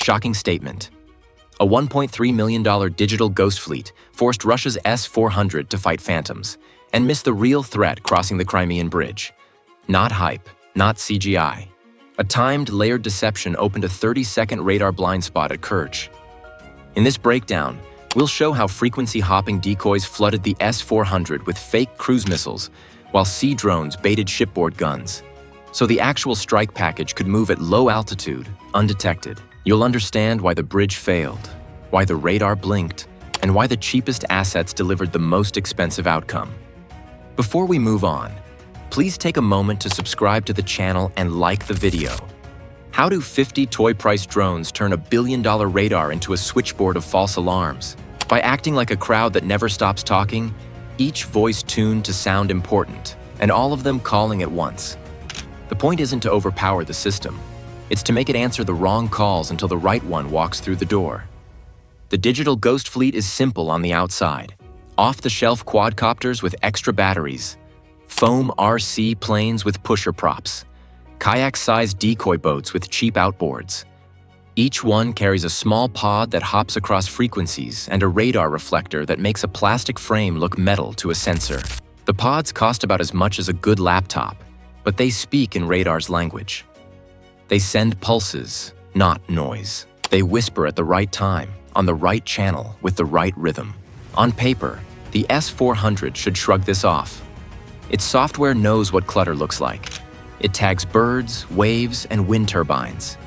Shocking statement. A $1.3 million digital ghost fleet forced Russia's S-400 to fight phantoms and miss the real threat crossing the Crimean Bridge. Not hype, not CGI. A timed, layered deception opened a 30-second radar blind spot at Kirch. In this breakdown, we'll show how frequency-hopping decoys flooded the S-400 with fake cruise missiles, while sea drones baited shipboard guns. So the actual strike package could move at low altitude, undetected. You'll understand why the bridge failed, why the radar blinked, and why the cheapest assets delivered the most expensive outcome. Before we move on, please take a moment to subscribe to the channel and like the video. How do 50 toy-priced drones turn a billion-dollar radar into a switchboard of false alarms? By acting like a crowd that never stops talking, each voice tuned to sound important, and all of them calling at once. The point isn't to overpower the system. It's to make it answer the wrong calls until the right one walks through the door. The digital ghost fleet is simple on the outside. Off-the-shelf quadcopters with extra batteries, foam RC planes with pusher props, kayak-sized decoy boats with cheap outboards. Each one carries a small pod that hops across frequencies and a radar reflector that makes a plastic frame look metal to a sensor. The pods cost about as much as a good laptop, but they speak in radar's language. They send pulses, not noise. They whisper at the right time, on the right channel, with the right rhythm. On paper, the S-400 should shrug this off. Its software knows what clutter looks like. It tags birds, waves, and wind turbines.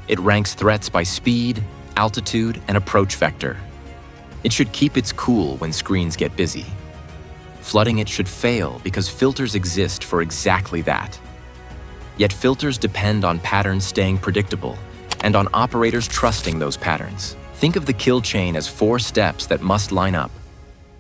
It ranks threats by speed, altitude, and approach vector. It should keep its cool when screens get busy. Flooding it should fail because filters exist for exactly that. Yet filters depend on patterns staying predictable and on operators trusting those patterns. Think of the kill chain as 4 steps that must line up.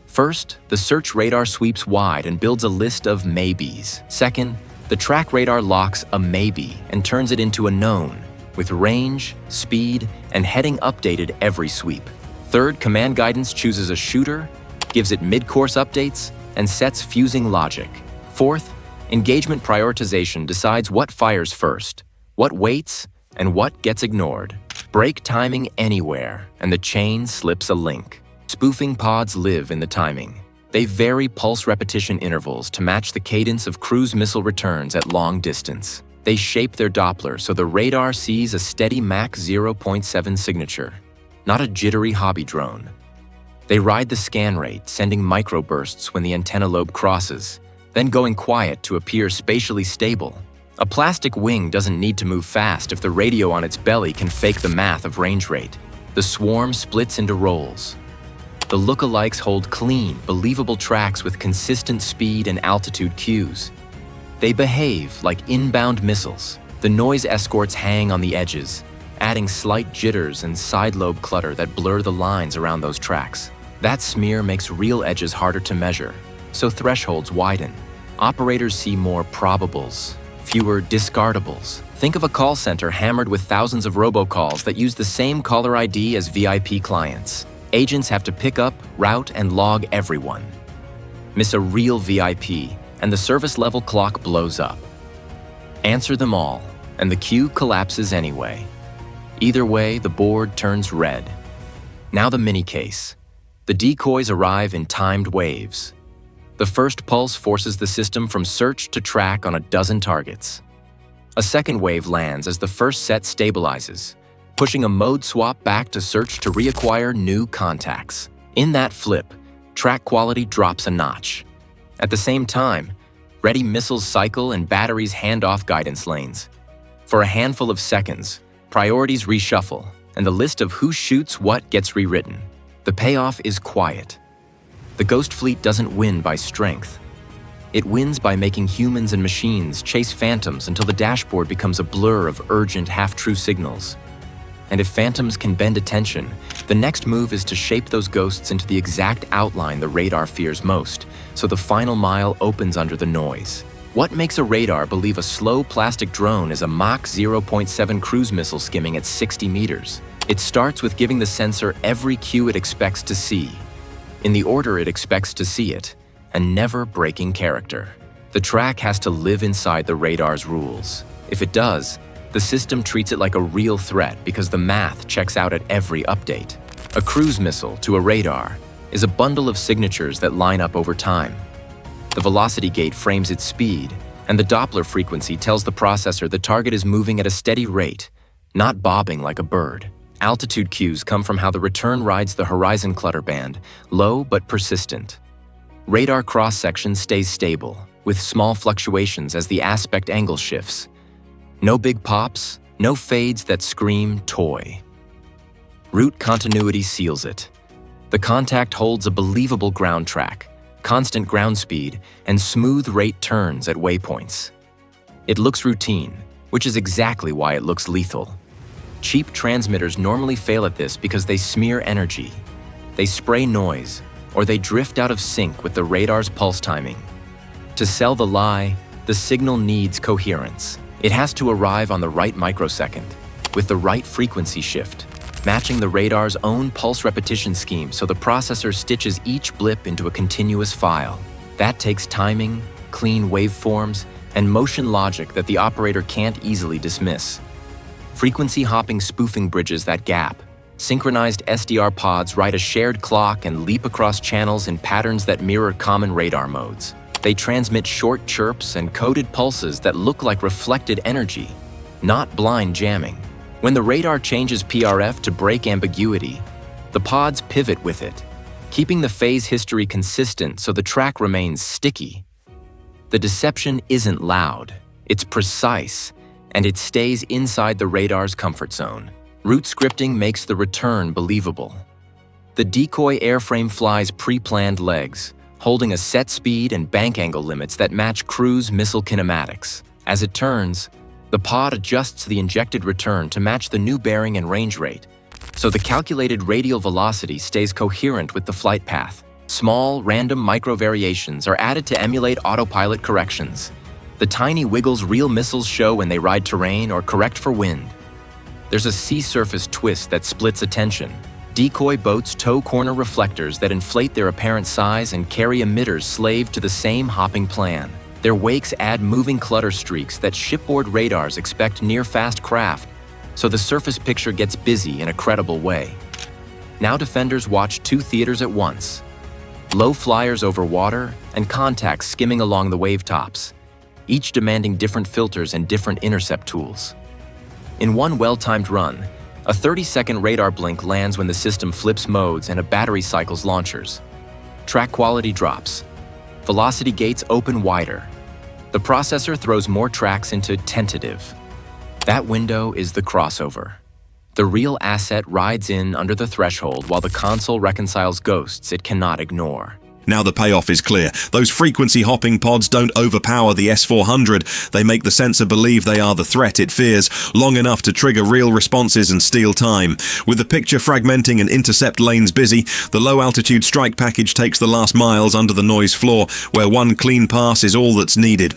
First, the search radar sweeps wide and builds a list of maybes. Second, the track radar locks a maybe and turns it into a known, with range, speed, and heading updated every sweep. Third, command guidance chooses a shooter, gives it mid-course updates, and sets fusing logic. Fourth, engagement prioritization decides what fires first, what waits, and what gets ignored. Break timing anywhere, and the chain slips a link. Spoofing pods live in the timing. They vary pulse repetition intervals to match the cadence of cruise missile returns at long distance. They shape their Doppler so the radar sees a steady Mach 0.7 signature, not a jittery hobby drone. They ride the scan rate, sending microbursts when the antenna lobe crosses, then going quiet to appear spatially stable. A plastic wing doesn't need to move fast if the radio on its belly can fake the math of range rate. The swarm splits into roles. The lookalikes hold clean, believable tracks with consistent speed and altitude cues. They behave like inbound missiles. The noise escorts hang on the edges, adding slight jitters and side lobe clutter that blur the lines around those tracks. That smear makes real edges harder to measure, so thresholds widen. Operators see more probables, fewer discardables. Think of a call center hammered with thousands of robocalls that use the same caller ID as VIP clients. Agents have to pick up, route, and log everyone. Miss a real VIP, and the service level clock blows up. Answer them all, and the queue collapses anyway. Either way, the board turns red. Now the mini case. The decoys arrive in timed waves. The first pulse forces the system from search to track on a dozen targets. A second wave lands as the first set stabilizes, pushing a mode swap back to search to reacquire new contacts. In that flip, track quality drops a notch. At the same time, ready missiles cycle and batteries hand off guidance lanes. For a handful of seconds, priorities reshuffle, and the list of who shoots what gets rewritten. The payoff is quiet. The Ghost Fleet doesn't win by strength. It wins by making humans and machines chase phantoms until the dashboard becomes a blur of urgent, half-true signals. And if phantoms can bend attention, the next move is to shape those ghosts into the exact outline the radar fears most, so the final mile opens under the noise. What makes a radar believe a slow plastic drone is a Mach 0.7 cruise missile skimming at 60 meters? It starts with giving the sensor every cue it expects to see, in the order it expects to see it, and never breaking character. The track has to live inside the radar's rules. If it does, The system treats it like a real threat because the math checks out at every update. A cruise missile to a radar is a bundle of signatures that line up over time. The velocity gate frames its speed, and the Doppler frequency tells the processor the target is moving at a steady rate, not bobbing like a bird. Altitude cues come from how the return rides the horizon clutter band, low but persistent. Radar cross-section stays stable, with small fluctuations as the aspect angle shifts. No big pops, no fades that scream toy. Route continuity seals it. The contact holds a believable ground track, constant ground speed, and smooth rate turns at waypoints. It looks routine, which is exactly why it looks lethal. Cheap transmitters normally fail at this because they smear energy. They spray noise, or they drift out of sync with the radar's pulse timing. To sell the lie, the signal needs coherence. It has to arrive on the right microsecond, with the right frequency shift, matching the radar's own pulse repetition scheme so the processor stitches each blip into a continuous file. That takes timing, clean waveforms, and motion logic that the operator can't easily dismiss. Frequency hopping spoofing bridges that gap. Synchronized SDR pods write a shared clock and leap across channels in patterns that mirror common radar modes. They transmit short chirps and coded pulses that look like reflected energy, not blind jamming. When the radar changes PRF to break ambiguity, the pods pivot with it, keeping the phase history consistent so the track remains sticky. The deception isn't loud, it's precise, and it stays inside the radar's comfort zone. Route scripting makes the return believable. The decoy airframe flies pre-planned legs, holding a set speed and bank angle limits that match cruise missile kinematics. As it turns, the pod adjusts the injected return to match the new bearing and range rate, so the calculated radial velocity stays coherent with the flight path. Small, random micro-variations are added to emulate autopilot corrections. The tiny wiggles real missiles show when they ride terrain or correct for wind. There's a sea surface twist that splits attention. Decoy boats tow corner reflectors that inflate their apparent size and carry emitters slaved to the same hopping plan. Their wakes add moving clutter streaks that shipboard radars expect near-fast craft, so the surface picture gets busy in a credible way. Now defenders watch two theaters at once: low flyers over water and contacts skimming along the wave tops, each demanding different filters and different intercept tools. In one well-timed run, a 30-second radar blink lands when the system flips modes and a battery cycles launchers. Track quality drops. Velocity gates open wider. The processor throws more tracks into tentative. That window is the crossover. The real asset rides in under the threshold while the console reconciles ghosts it cannot ignore. Now the payoff is clear. Those frequency hopping pods don't overpower the S-400. They make the sensor believe they are the threat it fears, long enough to trigger real responses and steal time. With the picture fragmenting and intercept lanes busy, the low-altitude strike package takes the last miles under the noise floor, where one clean pass is all that's needed.